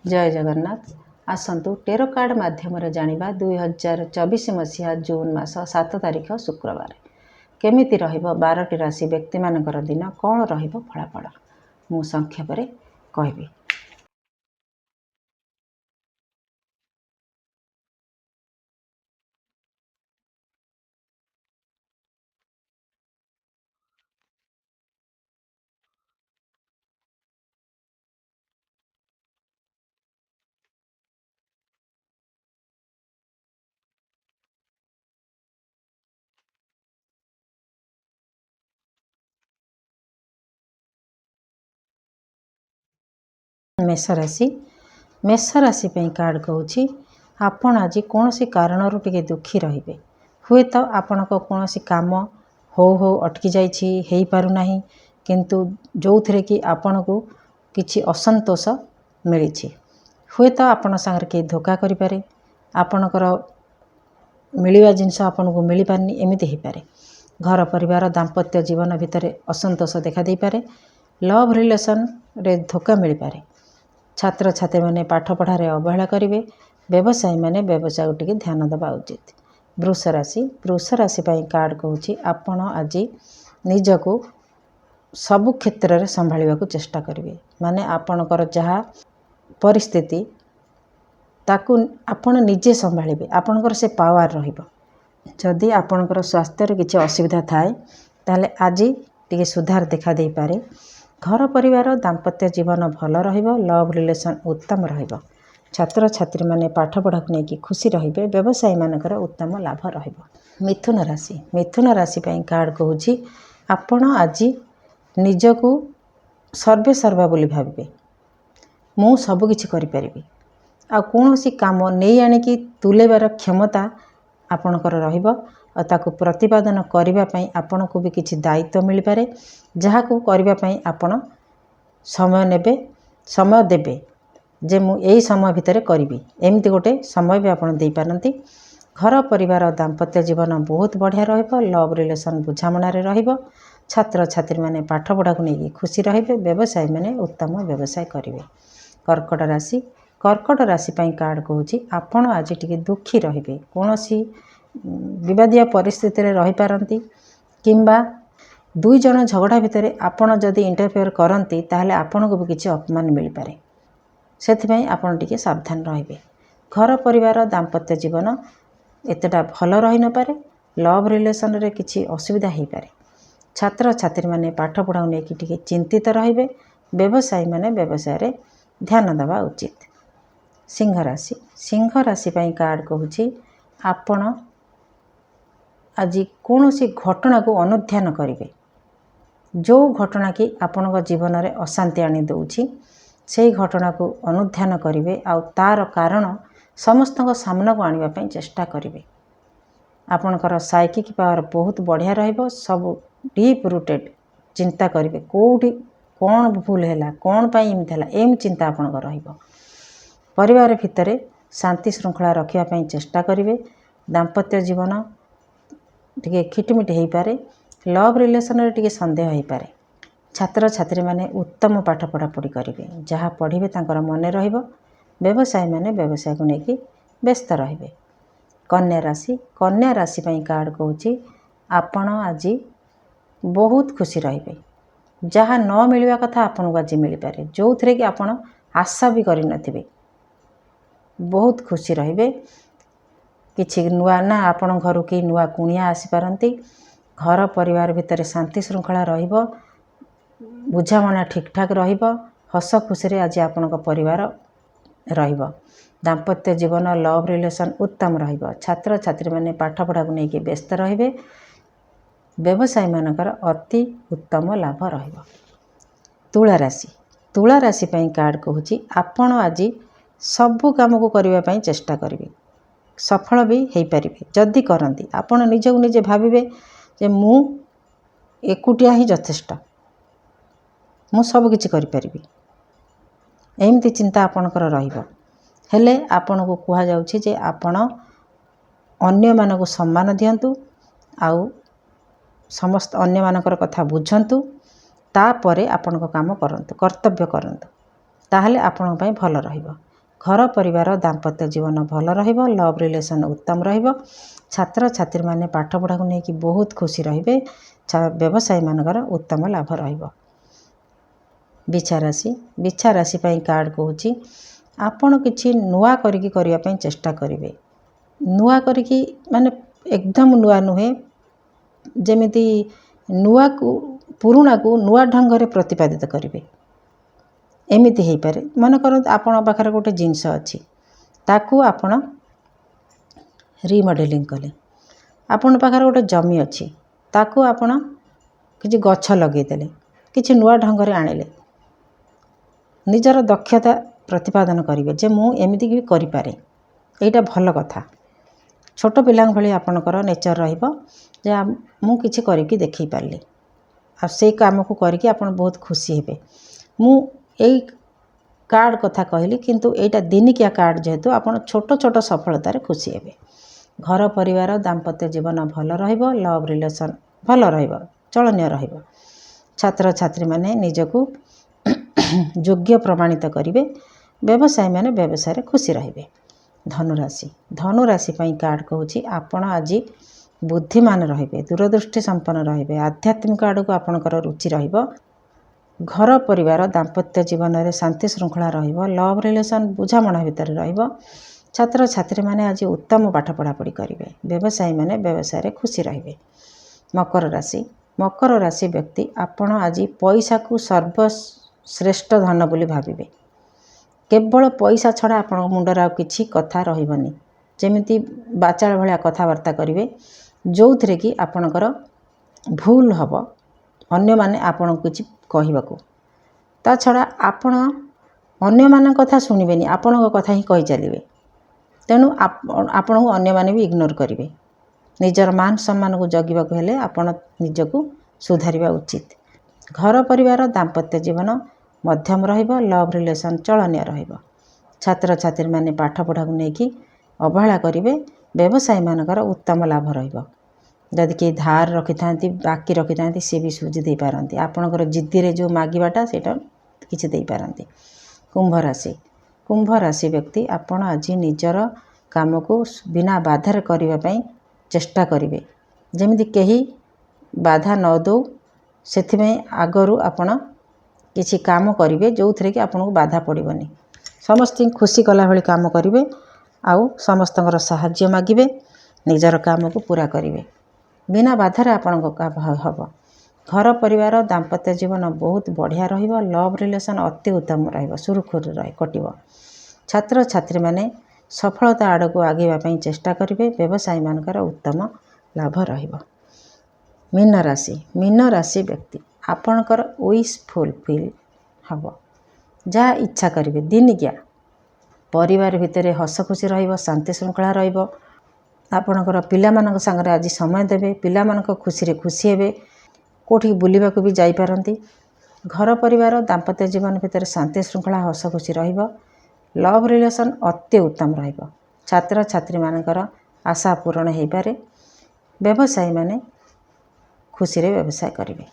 जय Jagannath. आसतु tarot card माध्यम जानिबा 2024 मसीहा जून मास 7 तारिख शुक्रवार केमिति रहिबो 12टी राशि व्यक्ति मानकर दिन कौन रहिबो फलाफल मु संक्षेप रे कहबी। मेष राशि कार्ड कहूँ आपण आज कौन सी कारण टिके दुखी रे हुए तो आपण को कौन सी काम हो अटकी जाई पारुना किंतु जो थे कि आपण को किछि असंतोष मिली हुए तो आपण सागर के धोखा करें आपणकर मिलवा जिनस आपन को मिल पारनी एमती हो पारे। घर परिवार दाम्पत्य जीवन भितर असंतोष देखा दे पारे। लव रिलेशन रे धोखा मिल पारे। छात्र छात्री मैंने पाठ पढ़ारे अवहेला करेंगे। व्यवसायी मैंने व्यवसाय को टिके ध्यान देवा उचित। वृष राशि कार्ड कहूँ आपण आज निजको सबु क्षेत्र में संभालने को चेष्टा करेंगे। माने आपणकर जहाँ परिस्थिति ताकू आपण निजे संभालिबे आपणकर से पावर रहिबो। जदि आपणकर स्वास्थ्य किसी असुविधा थाए ताले आज टिके सुधार देखा दे पारे। घर परिवार दाम्पत्य जीवन भल रहिबो। लव रिलेशन उत्तम रहिबो। छात्र छात्री माने पाठ पढ़ा को लेकिन खुशी रहिबे। व्यवसायी मानकर उत्तम लाभ रहिबो। मिथुन राशि कार्ड कहूँ आपण आज निजको सर्वे सर्वा बोली भाबे। मु सब किछि करि परिबी आ कौन सी काम नहीं आनिकी तुलेबार क्षमता आपणकर रहिबो। और ताकू प्रतिपादन करने आपण को भी किसी दायित्व मिल पारे। जहाँ को करने आपण समय देबे जे मु यही समय भितर करी एमती गोटे समय भी आपड़ दे पारती। घर परिवार दाम्पत्य जीवन बहुत बढ़िया रहिबो। लव रिलेशन बुझामणार रहिबो। छात्र छात्री माने पाठ पढ़ा को लेकिन खुशी रहिबे। व्यवसायी माने उत्तम व्यवसाय करिवे। कर्कट राशि कार्ड कहूँ आपण आज टिके दुखी रहिबे। कौन सी विवादिया परिस्थिति रे रही पारंती किंबा दुई जन झगड़ा भितर आपण जदि इंटरफेयर करती ताहले आपण को भी किसी अपमान मिल पारे। सेथिपई आपण टिके सावधान रहिबे। घर परिवार दाम्पत्य जीवन एतेटा भल रही न पारे। लव रिलेशन रे किसी असुविधा हो पारे। छात्र छात्री माने पाठ पढ़ा लेकिन टिके चिंतित रहिबे। व्यवसायी माने व्यवसाय रे ध्यान देवा उचित। सिंह राशि कार्ड कहूँ आपण आज कौन सी घटना को अनुध्यान करेंगे। जो घटना कि आपण जीवन में अशांति आनी दौची से घटना को अनुध्यान करेंगे। आ तार कारण समस्त सामना को आने चेष्टा करेंगे। आपणकर साइकिक पावर बहुत बढ़िया रहिबो। सब डीप रूटेड चिंता करेंगे। कौटी कौन भूल है कौन पाई एम चिंता आपणकर रहिबो। परिवार भितर शांति श्रृंखला रखापी चेष्टा करेंगे। दाम्पत्य जीवन टिके खिटमिट हो पारे। लव रिलेशन रे टिके संदेह हो पारे। छात्र छात्री माने उत्तम पाठ पढ़ापढ़ी करेंगे। जहाँ पढ़े तांकर मन रहिबो। व्यवसायी माने व्यवसाय को लेकिन व्यस्त रहिबे। कन्या राशि कार्ड कहूँ आपण आज बहुत खुशी रहिबे। जहाँ न मिलवा कथा आपन को आज मिल पारे। जो थे कि आपण आशा भी करि नथिबे बहुत खुशी रहिबे। किछि नुआ ना आपण घर के नुआ कुणिया आसी पारंती। घर परिवार भितर शांति श्रृंखला रहिबो। बुझामणा ठीक ठाक रहिबो। हस खुशी रे आज आपण परिवार रहिबो। दाम्पत्य जीवन लव रिलेशन उत्तम रहिबो। छात्र छात्री माने पाठ पढ़ा को लेकिन व्यस्त रहिबे। व्यवसायी मानकर अति उत्तम लाभ रहिबो। तुला राशि कार्ड कहूँ आपण आज सबु काम को करने चेष्टा करेंगे। सफल भी हो पारे। जदि करती आपण निज को निजे भावे जे मु एकुटिया ही यथेष्ट मु सब किछि करि परिबी एमती चिंता आपणकर रहिबो। हेले आपण को कहा जाउछि जे आपण अन्य मानक सम्मान दियंतु आउ समस्त अन्य मानकर कथा बुझंतु तापरे आपण काम करंतु कर्तव्य करंतु ताहले आपण पई भल रहिबो। घर परिवार दाम्पत्य जीवन भल रहिबो। लव रिलेशन उत्तम रहिबो। छात्र छात्री माने पाठ पढ़ा को नेकी बहुत खुशी रहिबे। व्यवसायी मानकर उत्तम लाभ रहिबो। बिछा राशि पई कार्ड कहूची आपण किछि नुआ करिकी करिया पई चेष्टा करिवे। नुआ करिकी माने एकदम नुआ नुहे, जेमिति नुआ को पुरुणा को नुआ ढंग रे प्रतिपादित करिवे। एमिति हेई पारे मन करत आपण पाखरे गोटे जिंस अछि, ताकू आपण रिमॉडलिंग कले। आपण पाखरे गोटे जमी अछि, ताकू आपण किछि गछ लगे देले, किछि नुआ ढंग रे आनिले, निजर दक्षता प्रतिपादन करिवे जे मु एमिति भी करि पारे। एटा भल कथा। छोट पिलांग भली आपणकर नेचर रहिबो जे मु किछि करिकि देखै पारली, आ से काम को करिकि आपण बहुत खुशी हेबे। मु एई कार्ड कथा कहली, किंतु एटा दिनिकिया कार्ड जेहेतु आपण छोट छोट सफलता रे खुशी हेबे। घर परिवार दाम्पत्य जीवन भल रहिबो। लव रिलेशन भल रहिबो, चलनीय रहिबो। छात्र छात्री माने निजको योग्य प्रमाणित करिवे। व्यवसायी माने व्यवसाय रे खुशी रहिबे। धनुराशि पई कार्ड कहूची आपण आज बुद्धिमान रहिबे, दूरदृष्टि संपन्न रहिबे, आध्यात्मिक आड़ को आपणकर रुचि रहिबो। घर परिवार दाम्पत्य जीवन रे शांति श्रृंखला रहिबो। लव रिलेशन बुझामणा भितर रहिबो। छात्र छात्री माने आज उत्तम पाठ पढ़ापढ़ी करिवे। व्यवसायी माने व्यवसाय रे खुशी रहिबे। मकर राशि व्यक्ति आपण आज पैसा को सर्वश्रेष्ठ धन बोली भाविबे। केवल पैसा छड़ा आपण मुंडर आ किछि कथा रहिबनी, जेमिति बाचाल भलिया कथावार्ता करिवे, जोउथरे कि आपणकर भूल हबो अन्य माने आपण किछि कहिबाकू। ता छड़ा आपण अन्य मान कथा सुनिबेनी, आपण कथा ही कहि चलिबे। तेणु आपण अन्य माने भी इग्नोर करिवे। निजर मान सम्मान को जगिबाकू हेले आपण निजको सुधारिबा उचित। घर परिवार दाम्पत्य जीवन मध्यम रहिबो। लव रिलेशन चलनीय रहिबो। छात्र छात्री माने पाठ पढ़ा को नेकी अवहेला करिवे। व्यवसायी मानकर उत्तम लाभ रहिबो। जदि के धार रखि थांती, बाकी रखि थांती, से भी सुझी दे पारंती। आपणकर जिद्दी रे जो मागिबाटा सेटा किछि दे पारंती। कुंभ राशि व्यक्ति आपण आज निजर काम को बिना बाधार करिवा पई चेष्टा करिवे। जेमिति केही बाधा न दो, सेथिमे आगरु आपण किछि काम करिवे जोउथरे कि आपनको बाधा पड़िबनी। समस्त खुशी कला भली काम करिवे, आउ समस्तଙ୍କର साहाय्य मागिवे, निजर काम को पूरा करिवे। बिना बाधार आपनको काम हबो। घर परिवार दाम्पत्य जीवन बहुत बढ़िया रहिबो। लव रिलेशन अति उत्तम रहिबो, सुरखुर रहि कटिबो। छात्र छात्री माने सफलता आड़ को आगेवा पई चेष्टा करिवे। व्यवसायी मानकर उत्तम लाभ रहिबो। मीन राशि व्यक्ति आपणकर विश फुलफिल हबो। जहाँ इच्छा करिवे दिनिकिया परिवार भितर हस खुशी रहिबो, शांति श्रृंखला रहिबो। आपणकर पिलामानक संगे आज समय देबे। पिलामानक खुशी रे खुशी हेबे। कोठी बुलिबा को भी जाई पारंती। घर परिवार दाम्पत्य जीवन भितर शांति श्रृंखला हस खुशी रहिबो। लव रिलेशन अति उत्तम रहिबो। छात्र छात्री मानकर आशा पूर्ण हेई पारे। व्यवसायी माने खुशी रे व्यवसाय करिवे।